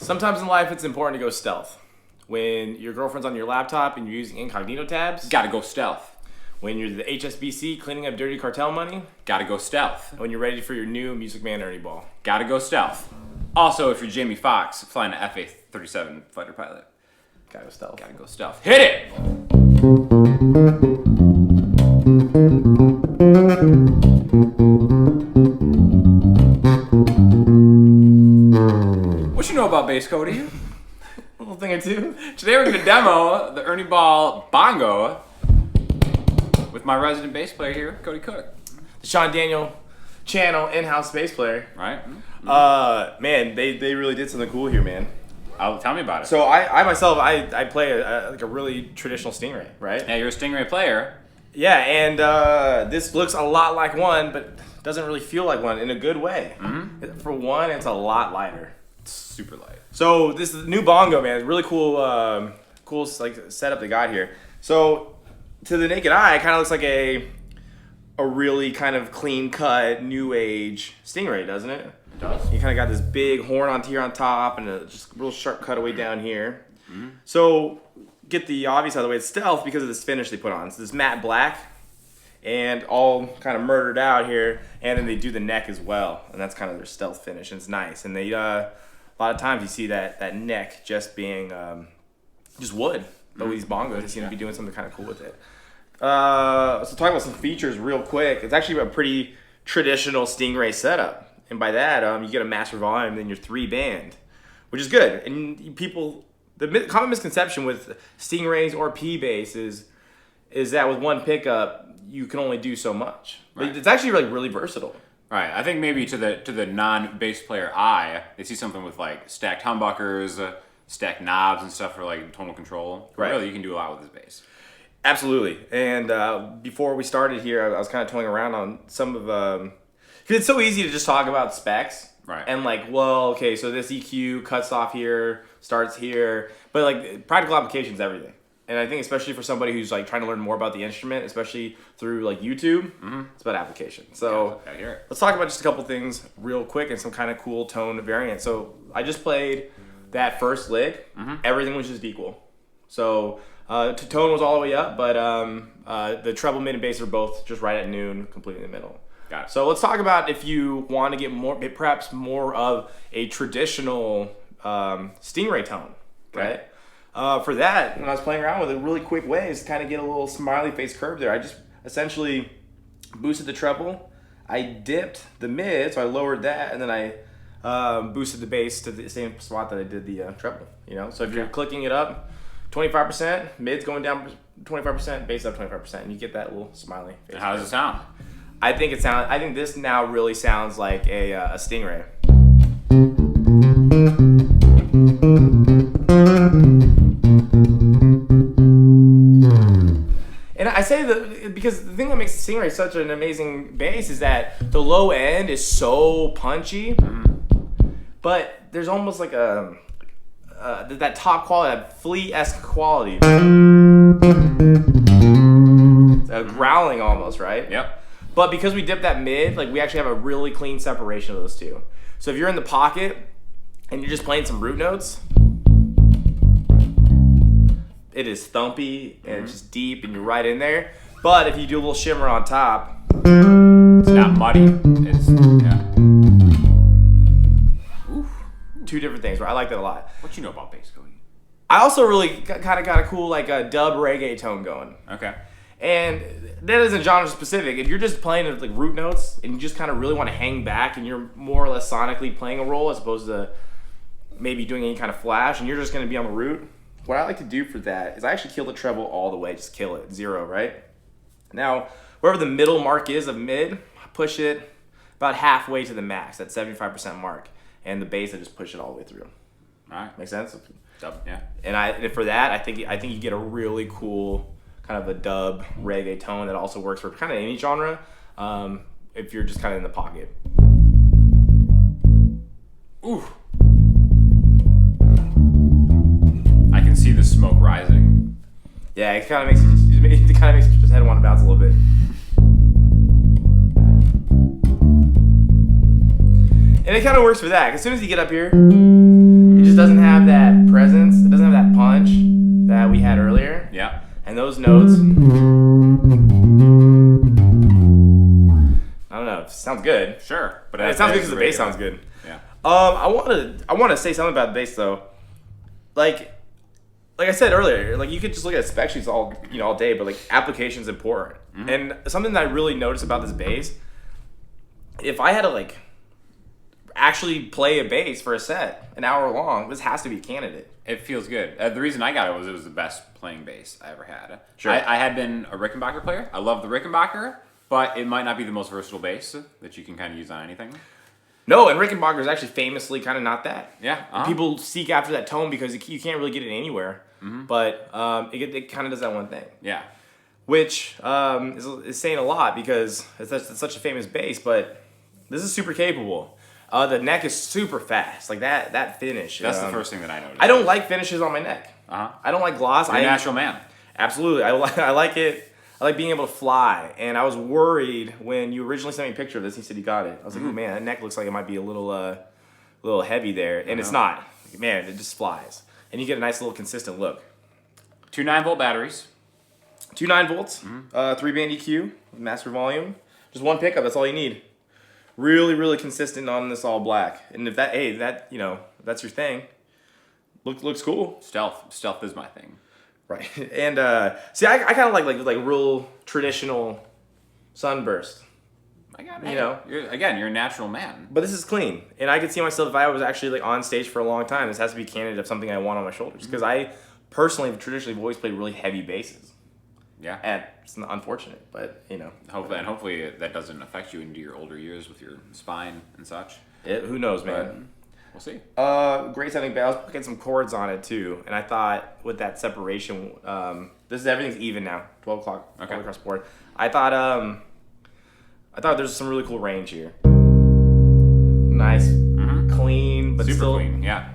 Sometimes in life, it's important to go stealth. When your girlfriend's on your laptop and you're using incognito tabs, Gotta go stealth. when you're the HSBC cleaning up dirty cartel money, Gotta go stealth. when you're ready for your new Music Man Ernie ball. Gotta go stealth. Also, if you're Jamie Foxx flying an F-A-37 fighter pilot, Gotta go stealth. gotta go stealth. Hit it! What you know about bass, Cody? A little thing or two. Today we're gonna demo the Ernie Ball Bongo with my resident bass player here, Cody Cook. The Sean Daniel channel in-house bass player. Right? Man, they really did something cool here, man. Tell me about it. So I myself, I play like a really traditional Stingray, right? Yeah, you're a Stingray player. Yeah, and this looks a lot like one, but doesn't really feel like one in a good way. Mm-hmm. For one, it's a lot lighter. It's super light. So this is the new Bongo, man. It's really cool, cool like setup they got here. So to the naked eye, it kind of looks like a really kind of clean cut, new age Stingray, doesn't it? It does. You kind of got this big horn on tier on top and a just real sharp cutaway down here. Mm-hmm. So get the obvious out of the way. It's stealth because of this finish they put on. It's this matte black and all kind of murdered out here. And then they do the neck as well. And that's kind of their stealth finish. And it's nice. And they a lot of times you see that neck just being just wood. But with these bongos, they seem to be doing something kind of cool with it. So talking about some features real quick. It's actually a pretty traditional Stingray setup. And by that, you get a master volume and then your 3-band, which is good. And people, the common misconception with Stingrays or P basses is that with one pickup, you can only do so much. Right. But it's actually like really versatile. Right. I think maybe to the non-bass player eye, they see something with like stacked humbuckers, stacked knobs and stuff for like tonal control. Right. Really, you can do a lot with this bass. Absolutely. And before we started here, I was kind of toying around on some of because it's so easy to just talk about specs. Right. And like, well, okay, so this EQ cuts off here, starts here. But like practical application is everything. And I think especially for somebody who's like trying to learn more about the instrument, especially through like YouTube, it's about application. So yeah, I hear it. Let's talk about just a couple things real quick and some kind of cool tone variants. So I just played that first lick. Everything was just equal. So tone was all the way up, but the treble, mid, and bass are both just right at noon, completely in the middle. Got it. So let's talk about if you want to get more, perhaps more of a traditional Stingray tone, right? For that, when I was playing around with it, really quick ways to kind of get a little smiley face curve there. I just essentially boosted the treble. I dipped the mid, so I lowered that, and then I boosted the bass to the same spot that I did the treble. You know, so if you're clicking it up 25%, mid's going down 25%, bass up 25%, and you get that little smiley face. How does it sound? I think this now really sounds like a Stingray. And I say that because the thing that makes the Stingray such an amazing bass is that the low end is so punchy, but there's almost like that top quality, that flea-esque quality, growling almost, right? Yep. But because we dip that mid, like we actually have a really clean separation of those two. So if you're in the pocket and you're just playing some root notes, it is thumpy and it's just deep and you're right in there. But if you do a little shimmer on top, it's not muddy. It's two different things. Right? I like that a lot. What you know about bass, Cody? I also really kind of got a cool like a dub reggae tone going. Okay. And that isn't genre specific. If you're just playing like root notes and you just kind of really want to hang back and you're more or less sonically playing a role as opposed to maybe doing any kind of flash and you're just going to be on the root, what I like to do for that is I actually kill the treble all the way, just kill it, 0, right? Now, wherever the middle mark is of mid, I push it about halfway to the max, that 75% mark, and the bass I just push it all the way through. All right. Make sense? Dub, yeah. And for that, I think you get a really cool kind of a dub reggae tone that also works for kind of any genre if you're just kind of in the pocket. Ooh. I can see the smoke rising. Yeah, it kind of makes your head want to bounce a little bit. And it kind of works for that. 'Cause as soon as you get up here, it just doesn't it sounds good because the bass sounds good. Yeah. I want to say something about the bass though. Like I said earlier, like you could just look at spec sheets all day, but like application's important. Mm-hmm. And something that I really noticed about this bass, if I had to like actually play a bass for a set an hour long, this has to be a candidate. It feels good. The reason I got it was the best playing bass I ever had. Sure. I had been a Rickenbacker player. I love the Rickenbacker, but it might not be the most versatile bass that you can kind of use on anything. No, and Rickenbacker is actually famously kind of not that. Yeah. People seek after that tone because you can't really get it anywhere. Mm-hmm. But it kind of does that one thing. Yeah. Which is saying a lot because it's such a famous bass, but this is super capable. The neck is super fast. Like that finish. That's the first thing that I noticed. I don't like finishes on my neck. Uh-huh. I don't like gloss. You're a natural man. Absolutely. I like it. I like being able to fly. And I was worried when you originally sent me a picture of this and you said you got it. I was like, oh man, that neck looks like it might be a little heavy there. And it's not. Like, man, it just flies. And you get a nice little consistent look. 2 9-volt batteries. 2 9-volts. 3-band EQ. Master volume. Just one pickup. That's all you need. Really, really consistent on this all black. And if that's your thing, looks cool. Stealth is my thing. Right. And see, I kind of like real traditional sunburst. I got it. You're a natural man. But this is clean, and I could see myself if I was actually like on stage for a long time. This has to be a candidate of something I want on my shoulders because I personally traditionally have always played really heavy basses. Yeah. And it's unfortunate, but Hopefully that doesn't affect you into your older years with your spine and such. Who knows, man. We'll see. Great sounding bass. I was putting some chords on it too, and I thought with that separation, everything's even now. 12 o'clock all across the board. I thought there's some really cool range here. Nice, clean, but super still clean. Yeah.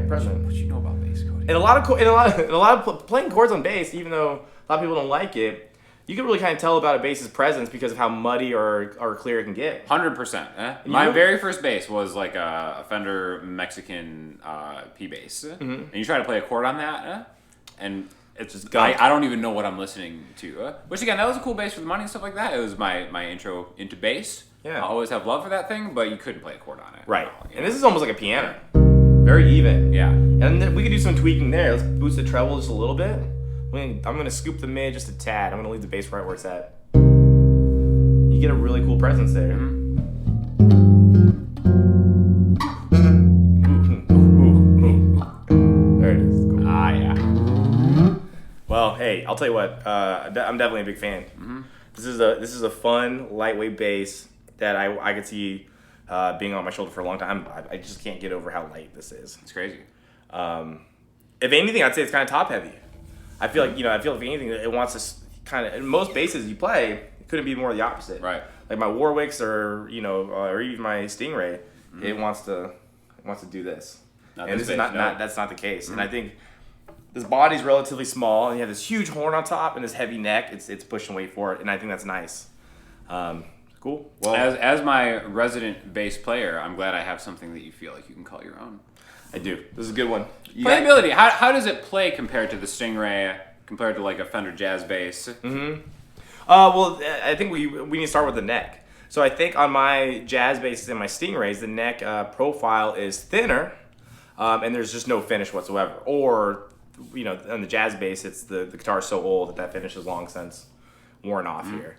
Present. What you know about bass, Cody? And a lot of playing chords on bass, even though a lot of people don't like it, you can really kind of tell about a bass's presence because of how muddy or clear it can get. 100%. My very first bass was like a Fender Mexican P bass, and you try to play a chord on that, and it's just I don't even know what I'm listening to. Which again, that was a cool bass for the money and stuff like that. It was my intro into bass. Yeah. I always have love for that thing, but you couldn't play a chord on it. Right. And this is almost like a piano. Very even. Yeah. And then we could do some tweaking there. Let's boost the treble just a little bit. I'm going to scoop the mid just a tad. I'm going to leave the bass right where it's at. You get a really cool presence there. There it is. Cool. Yeah. Well, hey, I'll tell you what. I'm definitely a big fan. This is a fun, lightweight bass that I could see being on my shoulder for a long time. I just can't get over how light this is. It's crazy. If anything, I'd say it's kind of top heavy. I feel like if anything, it wants to kind of. In most basses you play, it couldn't be more the opposite. Right. Like my Warwicks or even my Stingray, it wants to do this. And this is not that's not the case. And I think this body's relatively small, and you have this huge horn on top and this heavy neck. It's pushing weight for it, and I think that's nice. Cool. Well, as my resident bass player, I'm glad I have something that you feel like you can call your own. I do. This is a good one. Playability. How does it play compared to the Stingray, compared to like a Fender Jazz bass? Well, I think we need to start with the neck. So I think on my jazz basses and my Stingrays, the neck profile is thinner, and there's just no finish whatsoever. Or, on the jazz bass, it's the guitar's so old that finish is long since worn off here.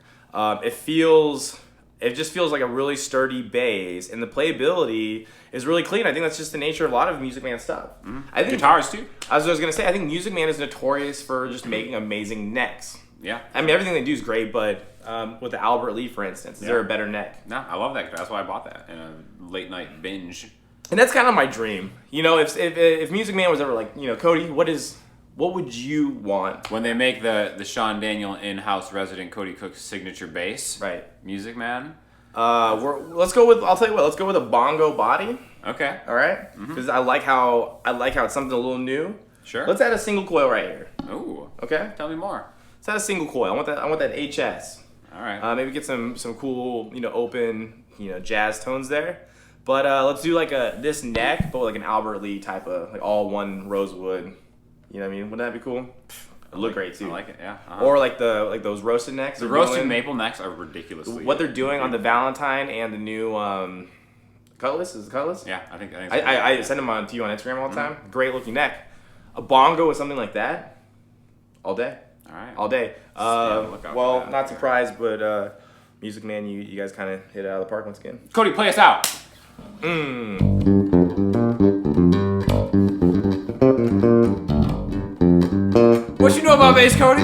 It just feels like a really sturdy bass, and the playability is really clean. I think that's just the nature of a lot of Music Man stuff. I think guitars too. As I was gonna say, I think Music Man is notorious for just making amazing necks. Yeah. I mean, everything they do is great, but with the Albert Lee, for instance, is there a better neck? No, I love that guitar. That's why I bought that in a late night binge. And that's kind of my dream. If Music Man was ever like, Cody, what would you want? When they make the Sean Daniel in-house resident Cody Cook signature bass, right? Music Man. Let's go with. I'll tell you what. Let's go with a Bongo body. Okay. All right. Because I like how it's something a little new. Sure. Let's add a single coil right here. Ooh. Okay. Tell me more. Let's add a single coil. I want that HS. All right. Maybe get some cool open jazz tones there. But let's do like this neck, but like an Albert Lee type of like all one rosewood. You know what I mean? Wouldn't that be cool? It look great too. I like it. Yeah. Or like those roasted necks. The roasted maple necks are ridiculously. What they're doing on the Valentine and the new Cutlass, is it Cutlass? Yeah, I think. I send them to you on Instagram all the time. Great looking neck. A Bongo with something like that, all day. All right. All day. Well, not surprised, but Music Man, you guys kind of hit it out of the park once again. Cody, play us out. What you know about bass, Cody?